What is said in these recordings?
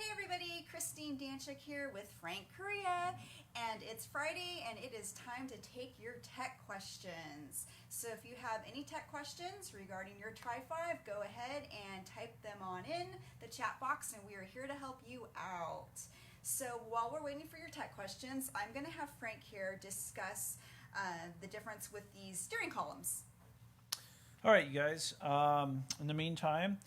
Hey everybody, Christine Danchuk here with Frank Korea, and it's Friday and it is time to take your tech questions. So if you have any tech questions regarding your Tri-5, go ahead and type them on in the chat box and we are here to help you out. So while we're waiting for your tech questions, I'm going to have Frank here discuss the difference with these steering columns. All right, you guys, in the meantime,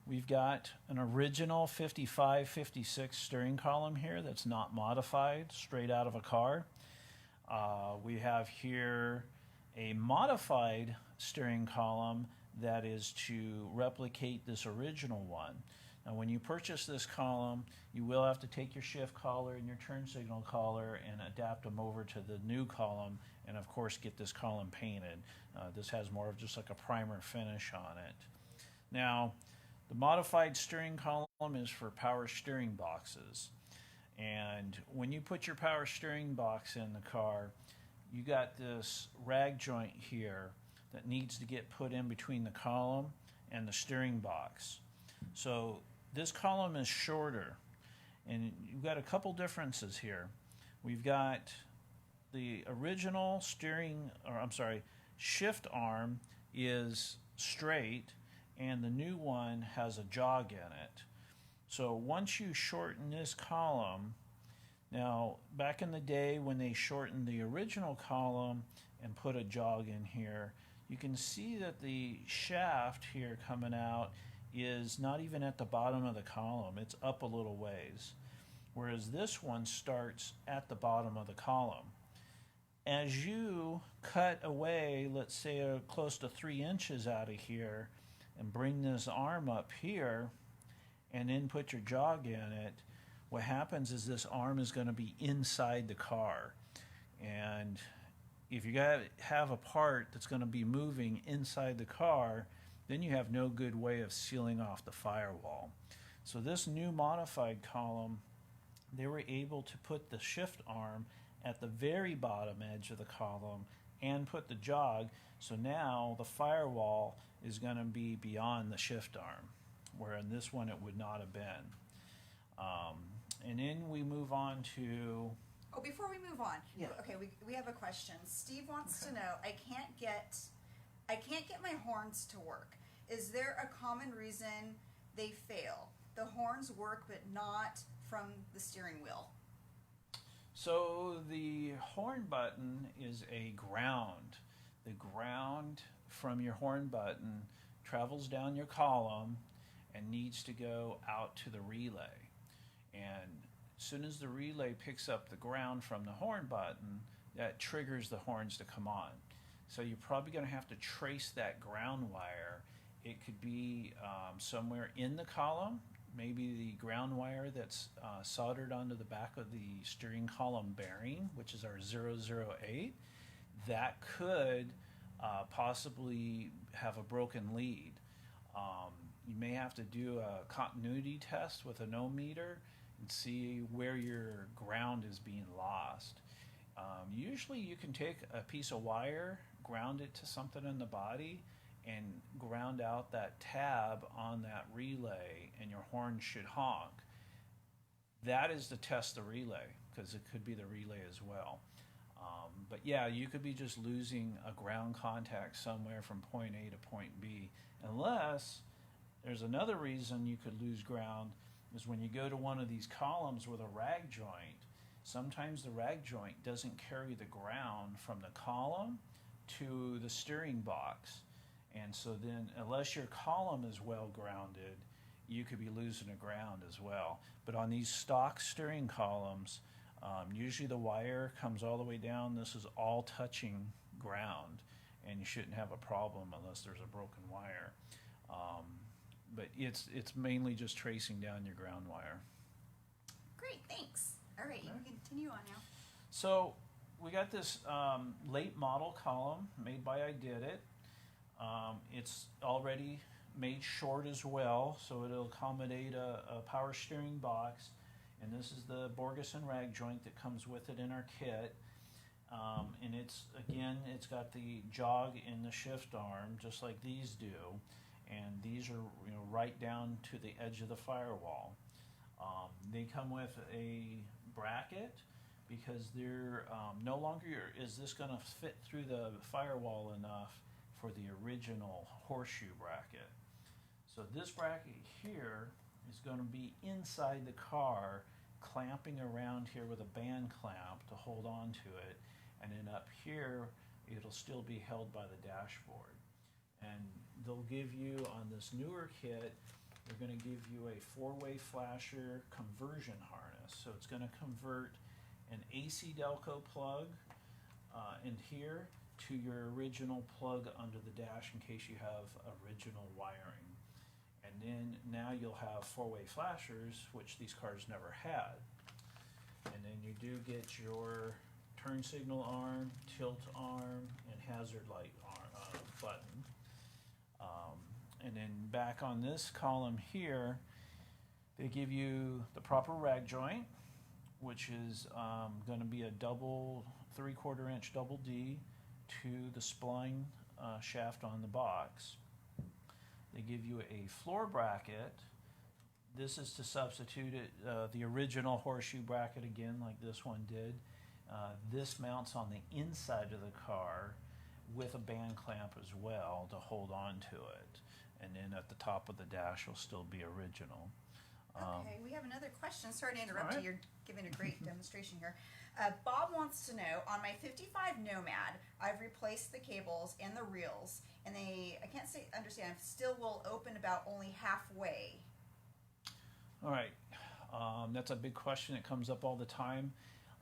we've got an original 55-56 steering column here that's not modified, straight out of a car. We have here a modified steering column that is to replicate this original one. Now, when you purchase this column, you will have to take your shift collar and your turn signal collar and adapt them over to the new column, and of course get this column painted. This has more of just like a primer finish on it. Now, the modified steering column is for power steering boxes. And when you put your power steering box in the car, you got this rag joint here that needs to get put in between the column and the steering box. So this column is shorter, and you've got a couple differences here. We've got the original shift arm is straight, and the new one has a jog in it. So once you shorten this column, now back in the day when they shortened the original column and put a jog in here, you can see that the shaft here coming out is not even at the bottom of the column. It's up a little ways, whereas this one starts at the bottom of the column. As you cut away, let's say close to 3 inches out of here, and bring this arm up here and then put your jog in it, what happens is this arm is going to be inside the car. And if you have a part that's going to be moving inside the car, then you have no good way of sealing off the firewall. So this new modified column, they were able to put the shift arm at the very bottom edge of the column and put the jog, so now the firewall is going to be beyond the shift arm, where in this one it would not have been. And then we move on to... Oh, before we move on, yeah. Okay, we have a question. Steve wants to know, I can't get my horns to work. Is there a common reason they fail? The horns work, but not from the steering wheel. So the horn button is a ground. The ground from your horn button travels down your column and needs to go out to the relay. And as soon as the relay picks up the ground from the horn button, that triggers the horns to come on. So you're probably going to have to trace that ground wire. It could be somewhere in the column, maybe the ground wire that's soldered onto the back of the steering column bearing, which is our 008. That could possibly have a broken lead. You may have to do a continuity test with an ohmmeter and see where your ground is being lost. Usually you can take a piece of wire, ground it to something in the body, and ground out that tab on that relay, and your horn should honk. That is to test the relay, because it could be the relay as well. But yeah, you could be just losing a ground contact somewhere from point A to point B, unless there's another reason you could lose ground, is when you go to one of these columns with a rag joint. Sometimes the rag joint doesn't carry the ground from the column to the steering box. And so then, unless your column is well grounded, you could be losing the ground as well. But on these stock steering columns, usually the wire comes all the way down. This is all touching ground, and you shouldn't have a problem unless there's a broken wire. But it's mainly just tracing down your ground wire. Great, thanks. All right, you can continue on now. So we got this late model column made by I Did It. It's already made short as well, so it'll accommodate a power steering box. And this is the Borgeson rag joint that comes with it in our kit. And it's got the jog in the shift arm, just like these do. And these are right down to the edge of the firewall. They come with a bracket because they're no longer is this going to fit through the firewall enough for the original horseshoe bracket. So this bracket here is going to be inside the car, clamping around here with a band clamp to hold on to it, and then up here it'll still be held by the dashboard. And they'll give you on this newer kit, they're going to give you a four-way flasher conversion harness. So it's going to convert an AC Delco plug in here to your original plug under the dash in case you have original wiring. And then now you'll have four-way flashers, which these cars never had. And then you do get your turn signal arm, tilt arm, and hazard light arm, button. And then back on this column here, they give you the proper rag joint, which is going to be a double 3/4 inch double D to the spline shaft on the box. They give you a floor bracket. This is to substitute it, the original horseshoe bracket again, like this one did. This mounts on the inside of the car with a band clamp as well to hold on to it. And then at the top of the dash will still be original. Okay, we have another question. Sorry to interrupt All you. right. You're giving a great demonstration here. Bob wants to know, on my 55 Nomad, I've replaced the cables and the reels, and I can't understand, still will open about only halfway. All right, that's a big question that comes up all the time.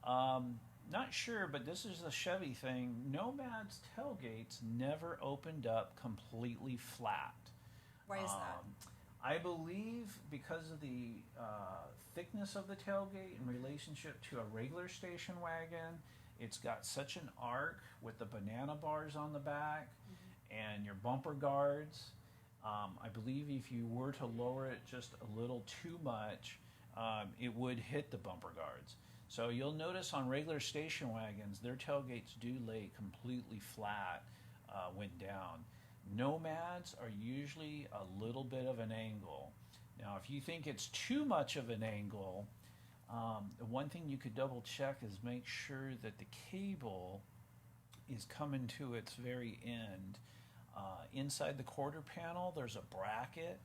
Not sure, but this is a Chevy thing. Nomad's tailgates never opened up completely flat. Why is that? I believe because of the thickness of the tailgate in relationship to a regular station wagon, it's got such an arc with the banana bars on the back and your bumper guards. I believe if you were to lower it just a little too much, it would hit the bumper guards. So you'll notice on regular station wagons, their tailgates do lay completely flat when down. Nomads are usually a little bit of an angle. Now, if you think it's too much of an angle, the one thing you could double check is make sure that the cable is coming to its very end. Inside the quarter panel, there's a bracket.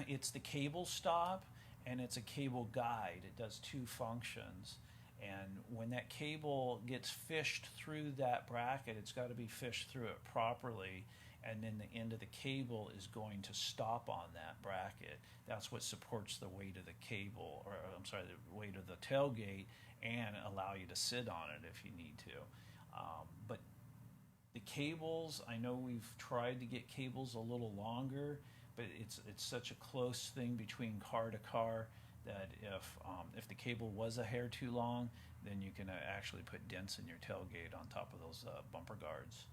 It's the cable stop and it's a cable guide. It does two functions. And when that cable gets fished through that bracket, it's got to be fished through it properly. And then the end of the cable is going to stop on that bracket. That's what supports the weight of the cable, or I'm sorry, the weight of the tailgate, and allow you to sit on it if you need to. But the cables, I know we've tried to get cables a little longer, but it's such a close thing between car to car that if the cable was a hair too long, then you can actually put dents in your tailgate on top of those bumper guards.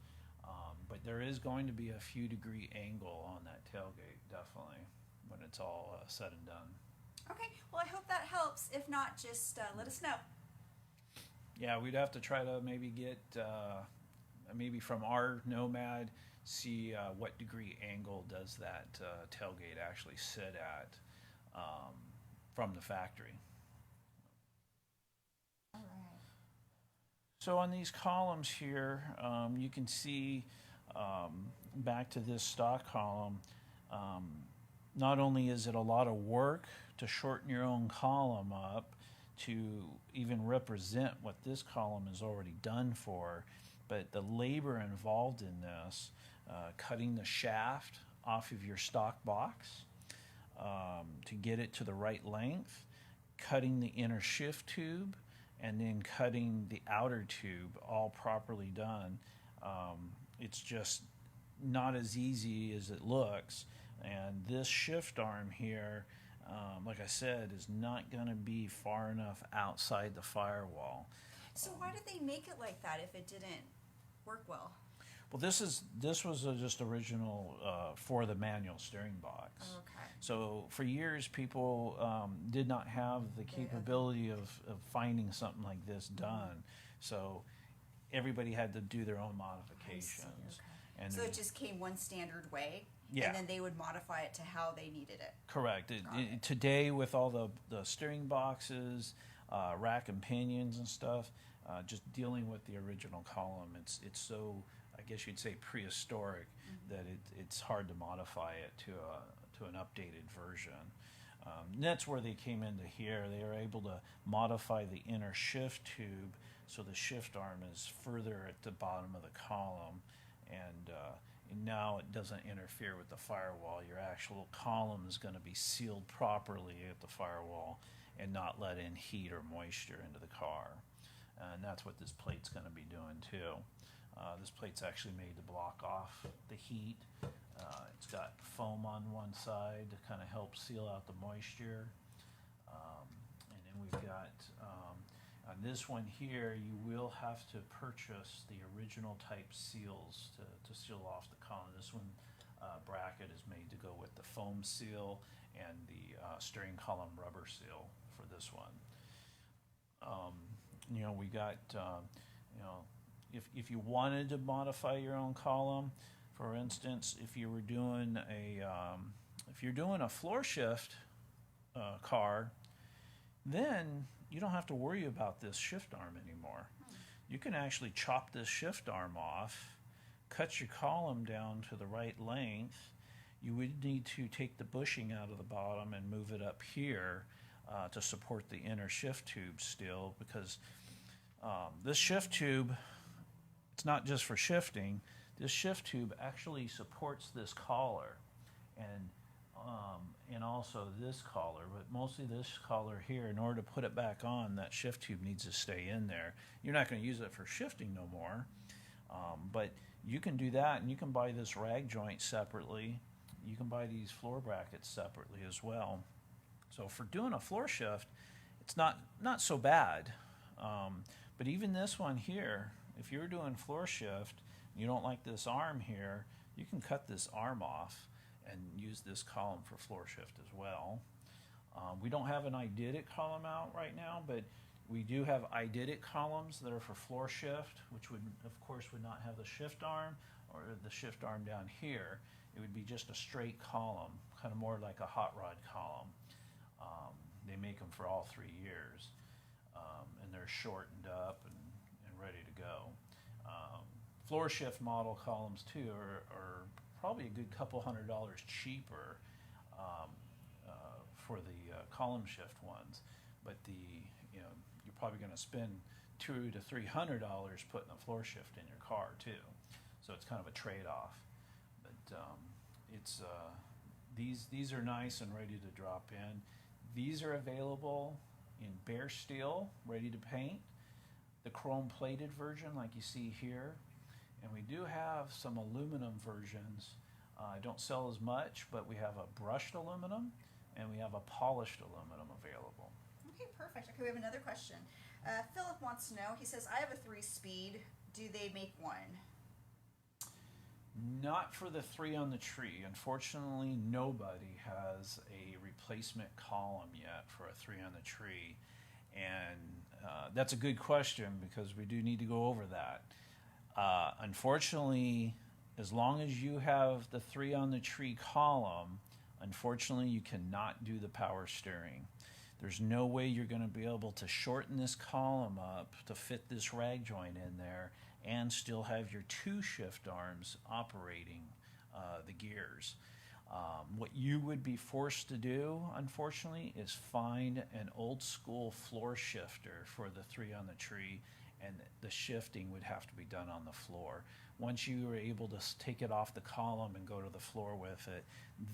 But there is going to be a few degree angle on that tailgate, definitely, when it's all said and done. Okay, well, I hope that helps. If not, just let us know. Yeah, we'd have to try to maybe get, maybe from our Nomad, see what degree angle does that tailgate actually sit at from the factory. All right. So on these columns here, you can see back to this stock column, not only is it a lot of work to shorten your own column up to even represent what this column is already done for, but the labor involved in this, cutting the shaft off of your stock box to get it to the right length, cutting the inner shift tube, and then cutting the outer tube, all properly done. It's just not as easy as it looks. And this shift arm here, like I said, is not going to be far enough outside the firewall. So why did they make it like that if it didn't work well? Well, this was just original for the manual steering box. Okay. So for years, people did not have the capability of finding something like this done. So everybody had to do their own modifications. Okay. And So it just came one standard way? Yeah. and then they would modify it to how they needed it. Correct. Got it. Today, with all the steering boxes, rack and pinions and stuff, just dealing with the original column, it's so, I guess you'd say, prehistoric, that it's hard to modify it to an updated version. And that's where they came into here. They were able to modify the inner shift tube so the shift arm is further at the bottom of the column, and now it doesn't interfere with the firewall. Your actual column is going to be sealed properly at the firewall and not let in heat or moisture into the car. And that's what this plate's going to be doing too. This plate's actually made to block off the heat. It's got foam on one side to kind of help seal out the moisture. And then we've got, on this one here, you will have to purchase the original type seals to seal off the column. This one bracket is made to go with the foam seal and the steering column rubber seal for this one. We got, if you wanted to modify your own column, for instance, if you're doing a floor shift car, then you don't have to worry about this shift arm anymore. You can actually chop this shift arm off, cut your column down to the right length. You would need to take the bushing out of the bottom and move it up here to support the inner shift tube still, because this shift tube, it's not just for shifting. This shift tube actually supports this collar and also this collar, but mostly this collar here. In order to put it back on, that shift tube needs to stay in there. You're not going to use it for shifting no more, but you can do that, and you can buy this rag joint separately. You can buy these floor brackets separately as well. So for doing a floor shift, it's not so bad. But even this one here, if you're doing floor shift, you don't like this arm here, you can cut this arm off and use this column for floor shift as well. We don't have an eidetic column out right now, but we do have eidetic columns that are for floor shift, which would, of course, would not have the shift arm or the shift arm down here. It would be just a straight column, kind of more like a hot rod column. They make them for all 3 years, and they're shortened up and ready to go. Floor shift model columns too are probably a good couple $100 cheaper for the column shift ones, but you're probably going to spend $200 to $300 putting a floor shift in your car too. So it's kind of a trade-off. But these are nice and ready to drop in. These are available in bare steel, ready to paint, the chrome plated version like you see here, and we do have some aluminum versions. I don't sell as much, but we have a brushed aluminum and we have a polished aluminum available. Okay, perfect. Okay, we have another question. Philip wants to know, he says, I have a 3-speed. Do they make one? Not for the 3 on the tree. Unfortunately, nobody has a replacement column yet for a 3 on the tree. And that's a good question, because we do need to go over that. Unfortunately, as long as you have the 3 on the tree column, unfortunately, you cannot do the power steering. There's no way you're going to be able to shorten this column up to fit this rag joint in there and still have your 2 shift arms operating the gears. What you would be forced to do, unfortunately, is find an old school floor shifter for the 3 on the tree, and the shifting would have to be done on the floor. Once you are able to take it off the column and go to the floor with it,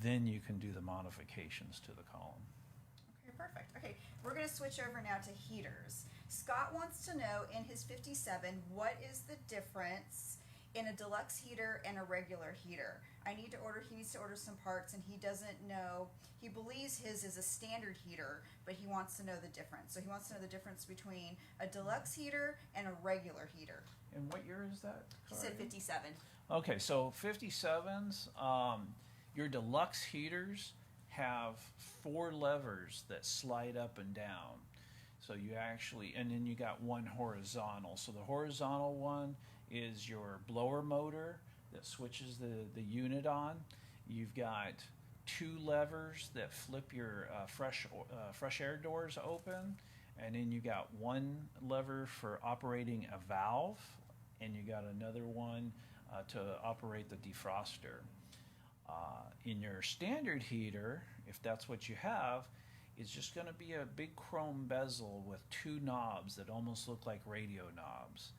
then you can do the modifications to the column. Okay, perfect. Okay, we're going to switch over now to heaters. Scott wants to know, in his 57, what is the difference in a deluxe heater and a regular heater? He needs to order some parts, and he doesn't know. He believes his is a standard heater, but he wants to know the difference. So he wants to know the difference between a deluxe heater and a regular heater. And what year is that? He said 57. Okay, so 57s, your deluxe heaters have 4 levers that slide up and down. So you actually, and then you got one horizontal. So the horizontal one is your blower motor that switches the unit on, You've got two levers that flip your fresh air doors open, and then you got one lever for operating a valve, and you got another one to operate the defroster. In your standard heater, if that's what you have, it's just going to be a big chrome bezel with two knobs that almost look like radio knobs.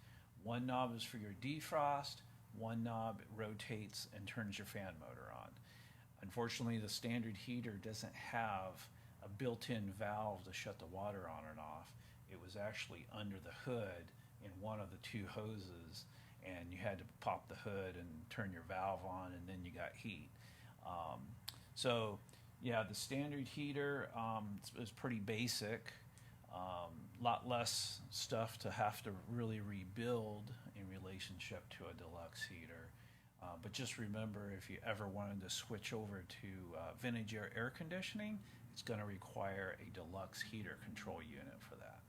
One knob is for your defrost, one knob rotates and turns your fan motor on. Unfortunately, the standard heater doesn't have a built-in valve to shut the water on and off. It was actually under the hood in one of the two hoses, and you had to pop the hood and turn your valve on, and then you got heat. So yeah, the standard heater is pretty basic. Lot less stuff to have to really rebuild in relationship to a deluxe heater. But just remember, if you ever wanted to switch over to vintage air conditioning, it's going to require a deluxe heater control unit for that.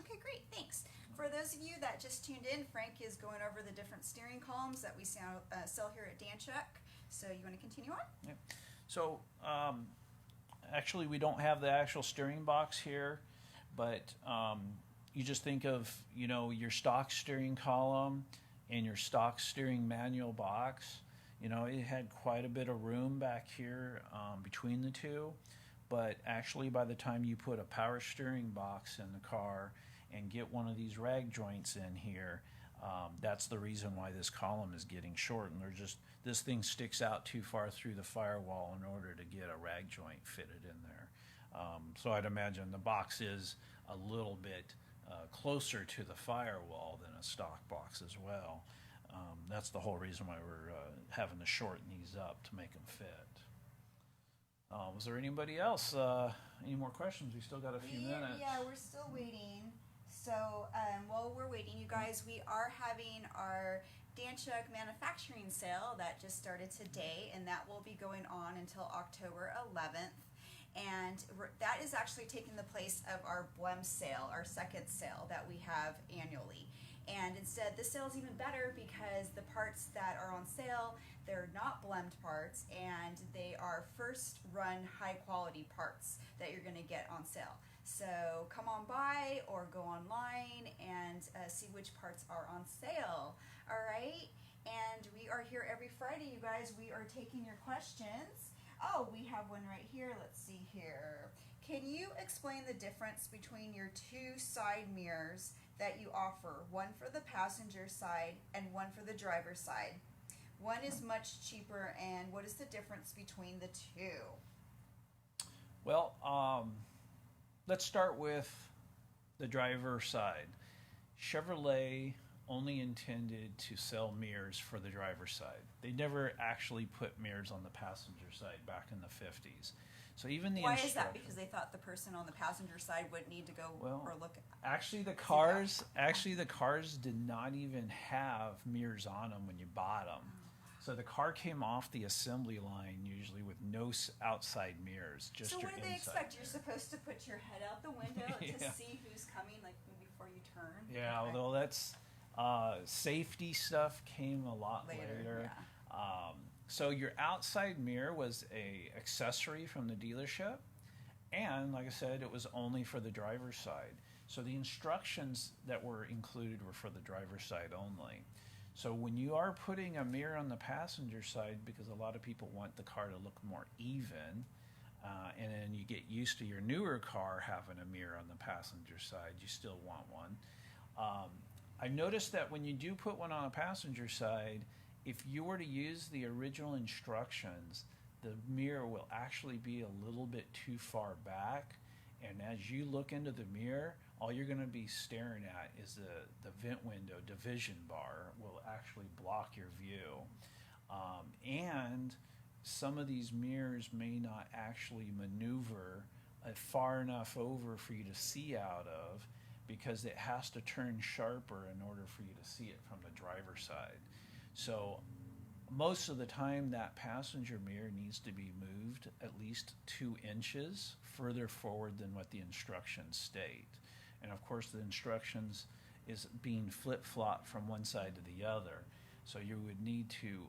Okay, great, thanks. For those of you that just tuned in, Frank is going over the different steering columns that we sell here at Danchuk. So you want to continue on? Yeah. So actually, we don't have the actual steering box here, but you just think of, you know, your stock steering column and your stock steering manual box. You know, it had quite a bit of room back here between the two, but actually by the time you put a power steering box in the car and get one of these rag joints in here, that's the reason why this column is getting short, and this thing sticks out too far through the firewall in order to get a rag joint fitted in there. So I'd imagine the box is a little bit closer to the firewall than a stock box as well. That's the whole reason why we're having to shorten these up to make them fit. Was there anybody else? Any more questions? We still got a few minutes. Yeah, we're still waiting. So while we're waiting, you guys, we are having our Danchuk Manufacturing sale that just started today, and that will be going on until October 11th. And that is actually taking the place of our BLEM sale, our second sale that we have annually. And instead, this sale is even better because the parts that are on sale, they're not BLEMed parts, and they are first run high quality parts that you're going to get on sale. So come on by or go online and see which parts are on sale. All right, and we are here every Friday, you guys. We are taking your questions. Oh, we have one right here. Let's see here. Can you explain the difference between your two side mirrors that you offer? One for the passenger side and one for the driver's side. One is much cheaper, and what is the difference between the two? Well, let's start with the driver's side. Chevrolet only intended to sell mirrors for the driver's side. They never actually put mirrors on the passenger side back in the 50s. So even the Why is that? Because they thought the person on the passenger side wouldn't need to go or look at. Actually the cars did not even have mirrors on them when you bought them. So the car came off the assembly line usually with no outside mirrors, just so your what do they inside expect? mirror. You're supposed to put your head out the window Yeah. to see who's coming, like before you turn? Yeah, Okay. although that's safety stuff came a lot later. Yeah. So your outside mirror was a accessory from the dealership, and like I said, it was only for the driver's side. So the instructions that were included were for the driver's side only. So when you are putting a mirror on the passenger side, because a lot of people want the car to look more even, and then you get used to your newer car having a mirror on the passenger side, you still want one. I noticed that when you do put one on a passenger side, if you were to use the original instructions, the mirror will actually be a little bit too far back, and as you look into the mirror, all you're going to be staring at is the vent window division bar will actually block your view. And some of these mirrors may not actually maneuver far enough over for you to see out of, because it has to turn sharper in order for you to see it from the driver's side. So most of the time that passenger mirror needs to be moved at least 2 inches further forward than what the instructions state. And of course the instructions is being flip-flopped from one side to the other. So you would need to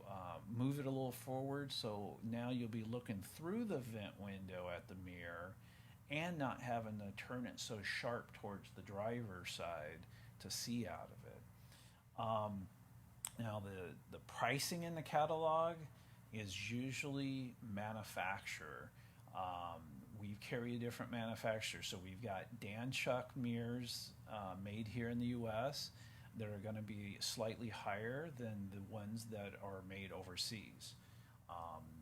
move it a little forward. So now you'll be looking through the vent window at the mirror and not having to turn it so sharp towards the driver's side to see out of it. Now the pricing in the catalog is usually manufacturer. We carry a different manufacturer. So we've got Danchuk mirrors made here in the U.S. that are going to be slightly higher than the ones that are made overseas.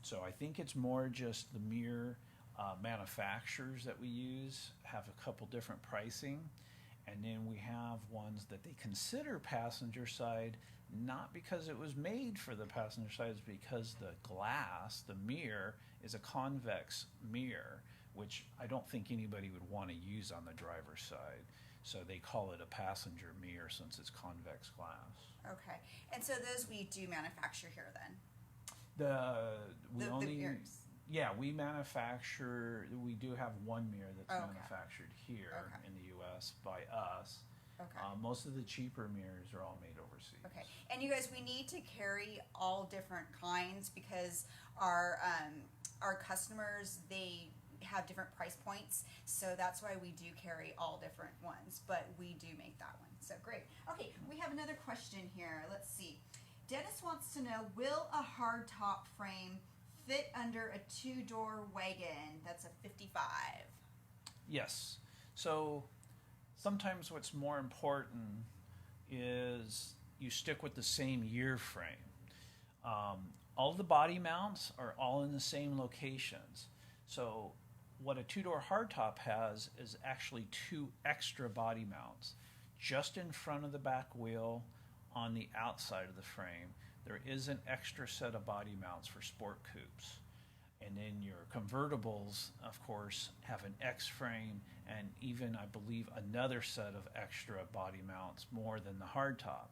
So I think it's more just the mirror manufacturers that we use have a couple different pricing. And then we have ones that they consider passenger side, not because it was made for the passenger side, it's because the glass, the mirror, is a convex mirror, which I don't think anybody would want to use on the driver's side. So they call it a passenger mirror since it's convex glass. Okay. And so those we do manufacture here then? The mirrors. Yeah, we manufacture, we do have one mirror that's Okay. manufactured here Okay. in the U.S. by us. Okay. Most of the cheaper mirrors are all made overseas. Okay. And you guys, we need to carry all different kinds because our customers, they have different price points. So that's why we do carry all different ones, but we do make that one. So great. Okay, we have another question here. Let's see. Dennis wants to know, will a hardtop frame fit under a two-door wagon that's a 55? Yes. So sometimes what's more important is you stick with the same year frame. All the body mounts are all in the same locations. So what a two-door hardtop has is actually two extra body mounts just in front of the back wheel on the outside of the frame. There is an extra set of body mounts for sport coupes. And then your convertibles, of course, have an X frame and even, I believe, another set of extra body mounts more than the hardtop.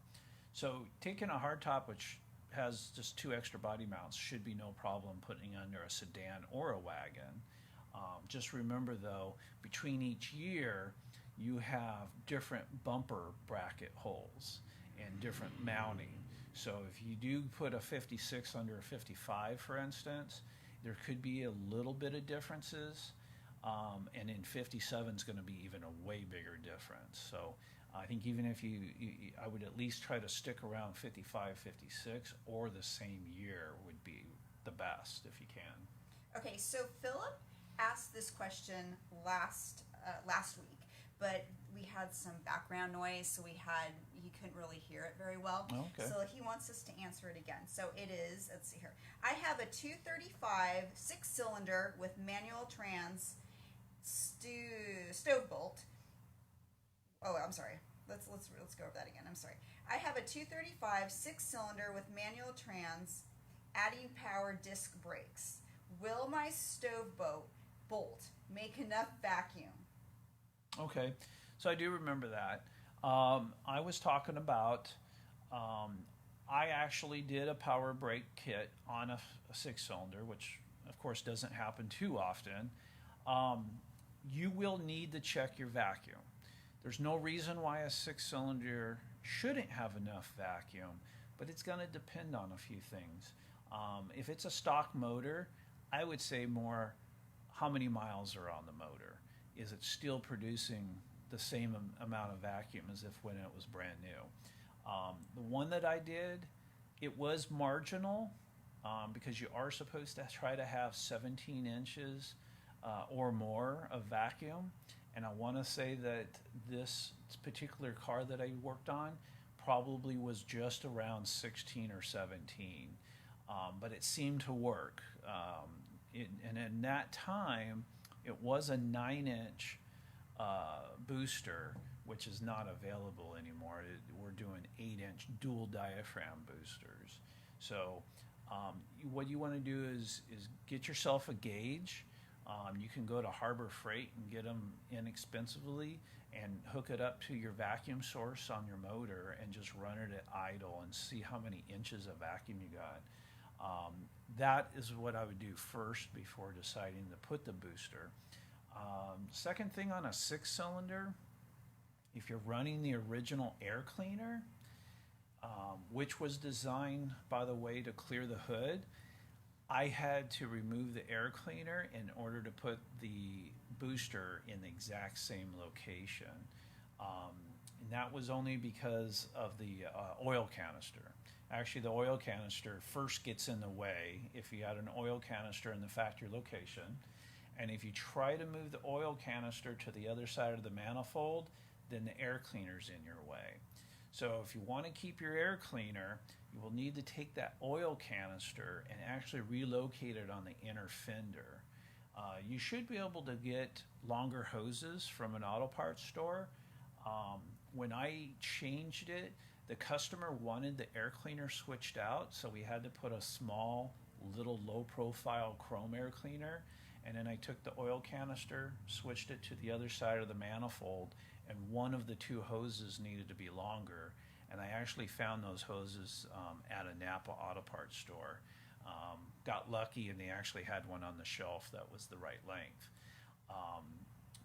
So taking a hardtop, which has just two extra body mounts, should be no problem putting under a sedan or a wagon. Just remember, though, between each year, you have different bumper bracket holes and different mounting. So if you do put a 56 under a 55, for instance, there could be a little bit of differences, and in 57 is going to be even a way bigger difference. So I think even if I would at least try to stick around 55, 56, or the same year would be the best if you can. Okay, so Philip asked this question last week, but we had some background noise, so he couldn't really hear it very well. Okay. So he wants us to answer it again. So it is, let's see here. I have a 235 6-cylinder with manual trans stove bolt. Oh, I'm sorry. Let's go over that again. I'm sorry. I have a 235 6-cylinder with manual trans, adding power disc brakes. Will my stove bolt make enough vacuum? Okay, so I do remember that. I was talking about, I actually did a power brake kit on a 6-cylinder, which of course doesn't happen too often. You will need to check your vacuum. There's no reason why a 6-cylinder shouldn't have enough vacuum, but it's going to depend on a few things. If it's a stock motor, I would say more how many miles are on the motor. Is it still producing the same amount of vacuum as if when it was brand new? The one that I did, it was marginal because you are supposed to try to have 17 inches or more of vacuum. And I want to say that this particular car that I worked on probably was just around 16 or 17. But it seemed to work. And in that time, it was a 9-inch booster, which is not available anymore. We're doing 8-inch dual diaphragm boosters. So what you want to do is get yourself a gauge. You can go to Harbor Freight and get them inexpensively and hook it up to your vacuum source on your motor and just run it at idle and see how many inches of vacuum you got. That is what I would do first before deciding to put the booster. Second thing on a 6-cylinder, if you're running the original air cleaner, which was designed, by the way, to clear the hood. I had to remove the air cleaner in order to put the booster in the exact same location. And that was only because of the oil canister. Actually, the oil canister first gets in the way if you had an oil canister in the factory location. And if you try to move the oil canister to the other side of the manifold, then the air cleaner's in your way. So if you want to keep your air cleaner, you will need to take that oil canister and actually relocate it on the inner fender. You should be able to get longer hoses from an auto parts store. When I changed it, the customer wanted the air cleaner switched out, so we had to put a small, little low-profile chrome air cleaner, and then I took the oil canister, switched it to the other side of the manifold, and one of the two hoses needed to be longer, and I actually found those hoses at a Napa auto parts store. Got lucky, and they actually had one on the shelf that was the right length.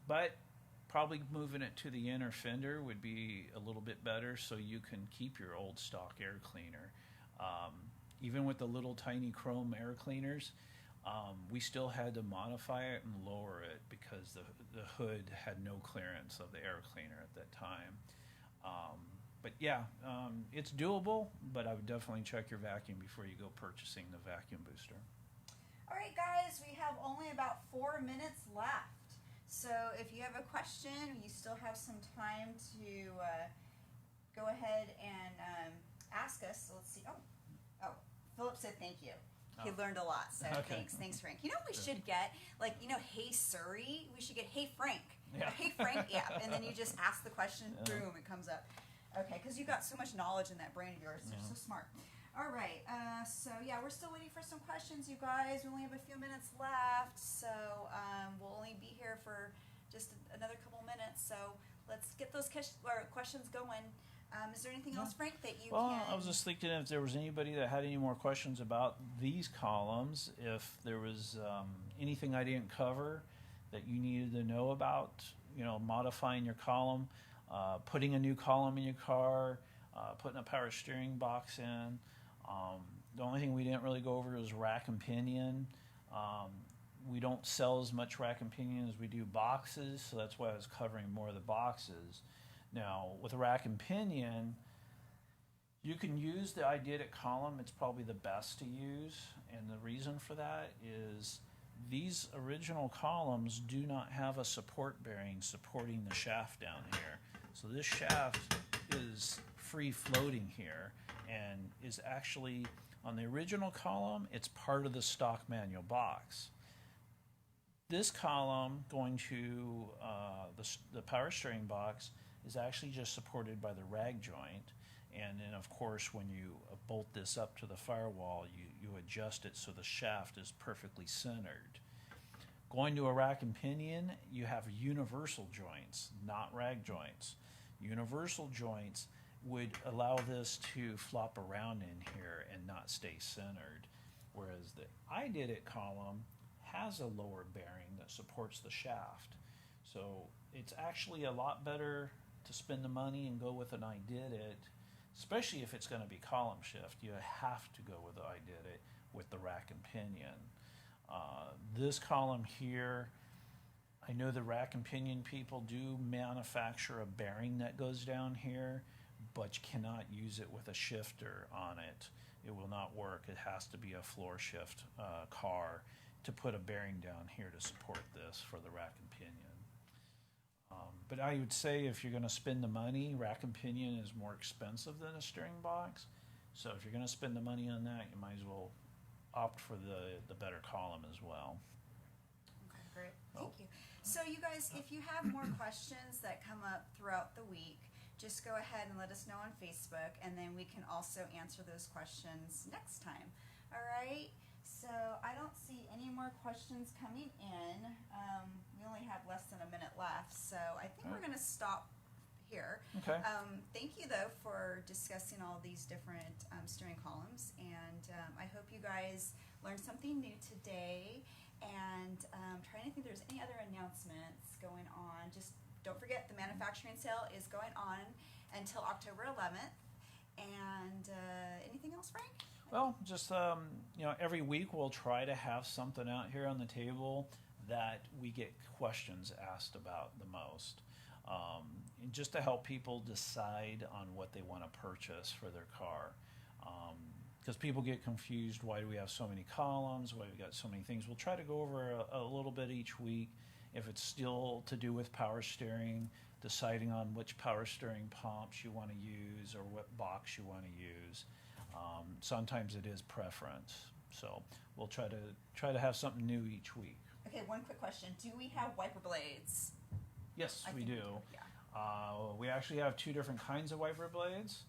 But probably moving it to the inner fender would be a little bit better, so you can keep your old stock air cleaner. Even with the little tiny chrome air cleaners, we still had to modify it and lower it because the hood had no clearance of the air cleaner at that time. But yeah, it's doable, but I would definitely check your vacuum before you go purchasing the vacuum booster. All right, guys, we have only about 4 minutes left. So if you have a question, you still have some time to go ahead and ask us. So let's see. Oh, Philip said thank you. He learned a lot, so Okay. Thanks, Frank. You know what we should get? Like, Hey Surrey, we should get Hey Frank. Yeah. A Hey Frank app, and then you just ask the question, boom, it comes up. Okay, because you've got so much knowledge in that brain of yours. You're so smart. All right, so yeah, we're still waiting for some questions, you guys. We only have a few minutes left, so we'll only be here for just another couple minutes. So let's get those questions going. Is there anything else, Frank, that you Well, can... I was just thinking if there was anybody that had any more questions about these columns, if there was anything I didn't cover that you needed to know about, modifying your column, putting a new column in your car, putting a power steering box in. The only thing we didn't really go over was rack and pinion. We don't sell as much rack and pinion as we do boxes, so that's why I was covering more of the boxes. Now, with a rack and pinion, you can use the Ideatic column. It's probably the best to use, and the reason for that is these original columns do not have a support bearing supporting the shaft down here. So this shaft is free floating here and is actually, on the original column, it's part of the stock manual box. This column going to the power steering box is actually just supported by the rag joint, and then of course when you bolt this up to the firewall, you adjust it so the shaft is perfectly centered. Going to a rack and pinion, you have universal joints, not rag joints. Universal joints would allow this to flop around in here and not stay centered, whereas the Ideatic column has a lower bearing that supports the shaft. So it's actually a lot better to spend the money and go with an Ideatic, especially if it's going to be column shift. You have to go with the Ideatic with the rack and pinion. This column here, I know the rack and pinion people do manufacture a bearing that goes down here, but you cannot use it with a shifter on it. It will not work. It has to be a floor shift car to put a bearing down here to support this for the rack and pinion. But I would say if you're going to spend the money, rack and pinion is more expensive than a steering box. So if you're going to spend the money on that, you might as well opt for the better column as well. Okay, great. Thank you. So you guys, if you have more questions that come up throughout the week, just go ahead and let us know on Facebook, and then we can also answer those questions next time. All right? So I don't see any more questions coming in. We only have less than a minute left, so I think we're going to stop here. Okay. Thank you, though, for discussing all these different steering columns, and I hope you guys learned something new today. And trying to think if there's any other announcements going on. Just don't forget the manufacturing sale is going on until October 11th. And anything else, Frank? Well, just every week we'll try to have something out here on the table that we get questions asked about the most, and just to help people decide on what they want to purchase for their car. Because people get confused, why do we have so many columns, why do we got so many things. We'll try to go over a little bit each week. If it's still to do with power steering, deciding on which power steering pumps you want to use or what box you want to use. Sometimes it is preference. So we'll try to have something new each week. Okay, one quick question. Do we have wiper blades? Yes, we think do. Yeah. We actually have two different kinds of wiper blades.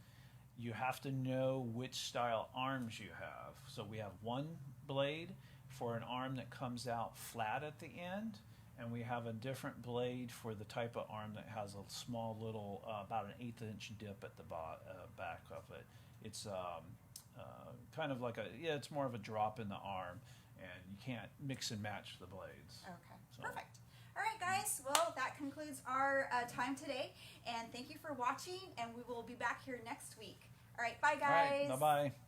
You have to know which style arms you have. So we have one blade for an arm that comes out flat at the end, and we have a different blade for the type of arm that has a small little, about an 1/8 inch dip at the back of it. It's kind of like it's more of a drop in the arm, and you can't mix and match the blades. Okay, So. perfect. All right, guys. Well, that concludes our time today, and thank you for watching. And we will be back here next week. All right, bye, guys. All right, bye-bye.